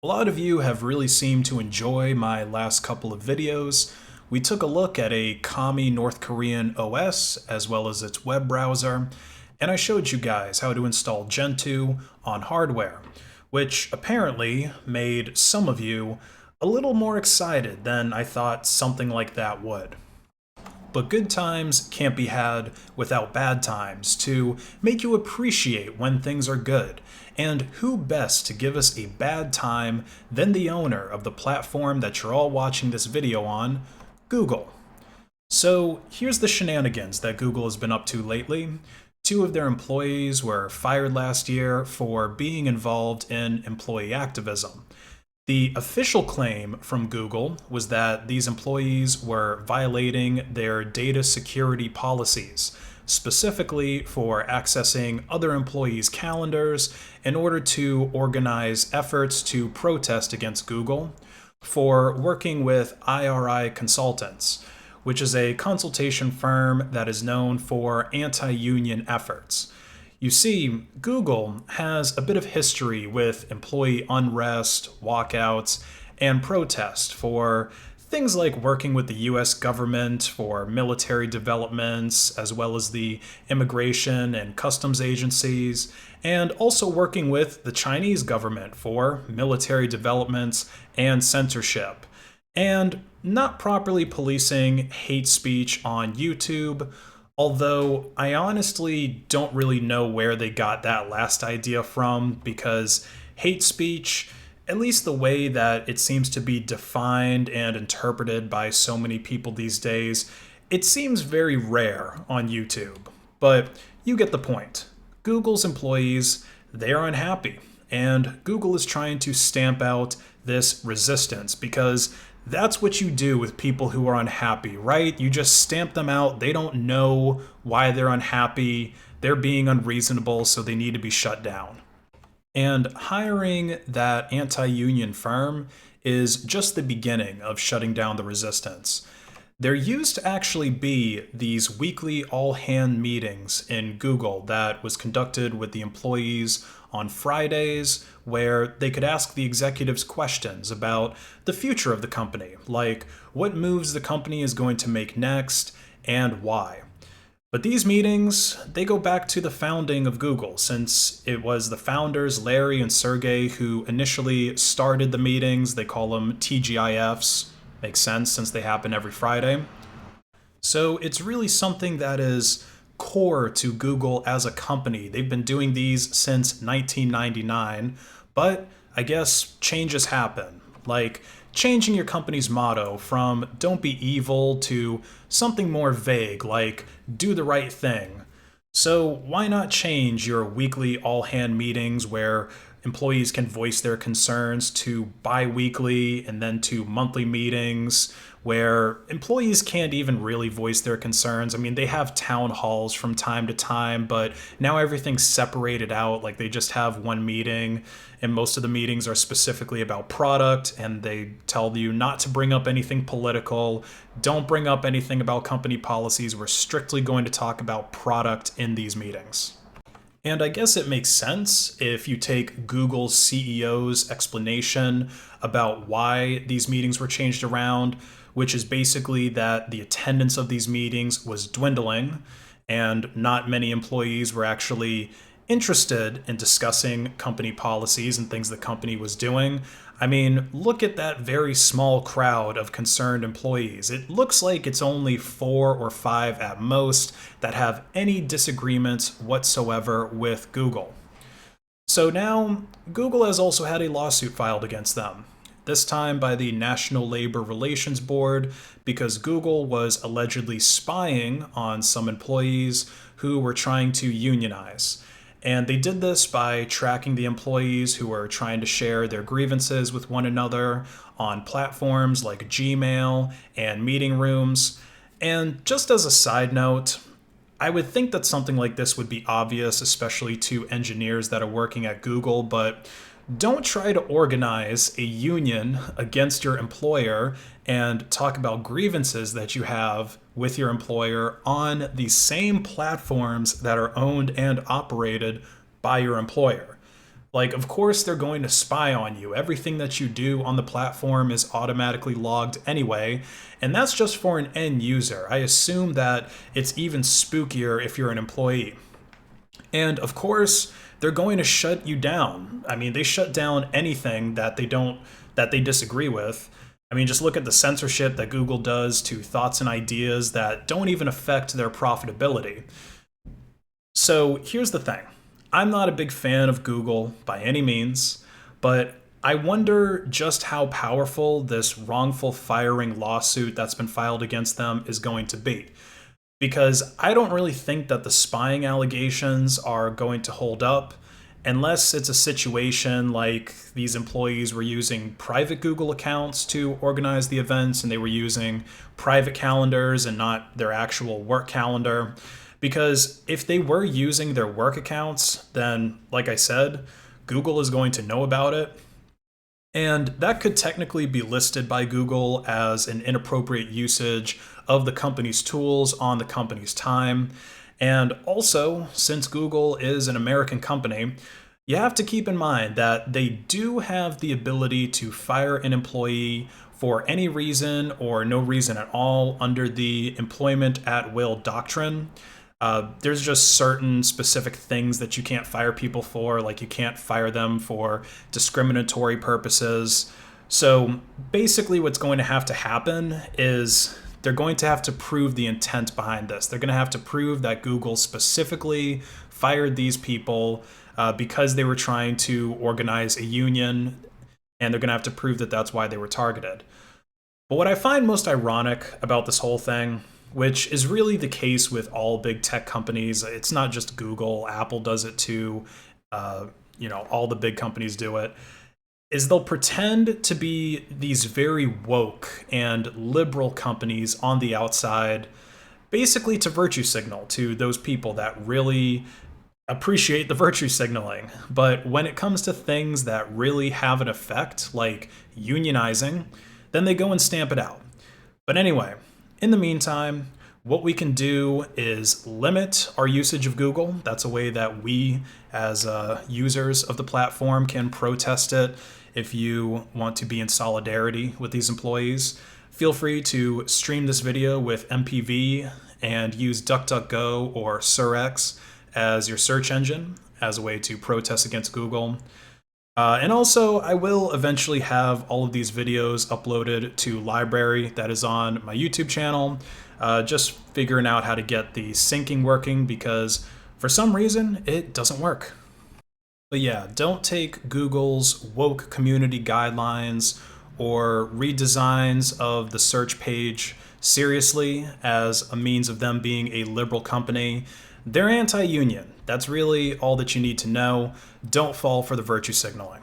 A lot of you have really seemed to enjoy my last couple of videos. We took a look at a commie North Korean OS as well as its web browser, and I showed you guys how to install Gentoo on hardware, which apparently made some of you a little more excited than I thought something like that would. But good times can't be had without bad times to make you appreciate when things are good. And who best to give us a bad time than the owner of the platform that you're all watching this video on, Google. So here's the shenanigans that Google has been up to lately. Two of their employees were fired last year for being involved in employee activism. The official claim from Google was that these employees were violating their data security policies, specifically for accessing other employees' calendars in order to organize efforts to protest against Google, for working with IRI Consultants, which is a consultation firm that is known for anti-union efforts. You see, Google has a bit of history with employee unrest, walkouts, and protest for things like working with the US government for military developments, as well as the immigration and customs agencies, and also working with the Chinese government for military developments and censorship, and not properly policing hate speech on YouTube. Although I honestly don't really know where they got that last idea from, because hate speech, at least the way that it seems to be defined and interpreted by so many people these days, it seems very rare on YouTube. But you get the point. Google's employees, they are unhappy, and Google is trying to stamp out this resistance, because that's what you do with people who are unhappy, right? You just stamp them out. They don't know why they're unhappy. They're being unreasonable, so they need to be shut down. And hiring that anti-union firm is just the beginning of shutting down the resistance. There used to actually be these weekly all-hand meetings in Google that was conducted with the employees on Fridays, where they could ask the executives questions about the future of the company, like what moves the company is going to make next and why. But these meetings, they go back to the founding of Google, since it was the founders, Larry and Sergey, who initially started the meetings. They call them TGIFs. Makes sense since they happen every Friday. So it's really something that is core to Google as a company. They've been doing these since 1999, but I guess changes happen. Like changing your company's motto from "don't be evil" to something more vague like "do the right thing." So why not change your weekly all-hand meetings where employees can voice their concerns to bi-weekly and then to monthly meetings where employees can't even really voice their concerns? I mean, they have town halls from time to time, but now everything's separated out. Like they just have one meeting, and most of the meetings are specifically about product, and they tell you not to bring up anything political. Don't bring up anything about company policies. We're strictly going to talk about product in these meetings. And I guess it makes sense if you take Google's CEO's explanation about why these meetings were changed around, which is basically that the attendance of these meetings was dwindling and not many employees were actually interested in discussing company policies and things the company was doing. I mean, look at that very small crowd of concerned employees. It looks like it's only 4 or 5 at most that have any disagreements whatsoever with Google. So now, Google has also had a lawsuit filed against them, this time by the National Labor Relations Board, because Google was allegedly spying on some employees who were trying to unionize. And they did this by tracking the employees who were trying to share their grievances with one another on platforms like Gmail and meeting rooms. And just as a side note, I would think that something like this would be obvious, especially to engineers that are working at Google, but don't try to organize a union against your employer and talk about grievances that you have with your employer on the same platforms that are owned and operated by your employer. Like, of course, they're going to spy on you. Everything that you do on the platform is automatically logged anyway, and that's just for an end user. I assume that it's even spookier if you're an employee. And of course, they're going to shut you down. I mean, they shut down anything that they disagree with. I mean, just look at the censorship that Google does to thoughts and ideas that don't even affect their profitability. So here's the thing. I'm not a big fan of Google by any means, but I wonder just how powerful this wrongful firing lawsuit that's been filed against them is going to be. Because I don't really think that the spying allegations are going to hold up unless it's a situation like these employees were using private Google accounts to organize the events and they were using private calendars and not their actual work calendar. Because if they were using their work accounts, then, like I said, Google is going to know about it. And that could technically be listed by Google as an inappropriate usage of the company's tools on the company's time. And also, since Google is an American company, you have to keep in mind that they do have the ability to fire an employee for any reason or no reason at all under the employment at will doctrine. There's just certain specific things that you can't fire people for, like you can't fire them for discriminatory purposes. So basically what's going to have to happen is they're going to have to prove the intent behind this. They're going to have to prove that Google specifically fired these people because they were trying to organize a union, and they're going to have to prove that that's why they were targeted. But what I find most ironic about this whole thing, which is really the case with all big tech companies. It's not just Google, Apple does it too. All the big companies do it, is they'll pretend to be these very woke and liberal companies on the outside, basically to virtue signal to those people that really appreciate the virtue signaling. But when it comes to things that really have an effect, like unionizing, then they go and stamp it out. But anyway, in the meantime, what we can do is limit our usage of Google. That's a way that we, as users of the platform, can protest it. If you want to be in solidarity with these employees, feel free to stream this video with MPV and use DuckDuckGo or Surex as your search engine as a way to protest against Google. And also, I will eventually have all of these videos uploaded to library that is on my YouTube channel, just figuring out how to get the syncing working because for some reason it doesn't work. But yeah, don't take Google's woke community guidelines or redesigns of the search page seriously as a means of them being a liberal company. They're anti-union. That's really all that you need to know. Don't fall for the virtue signaling.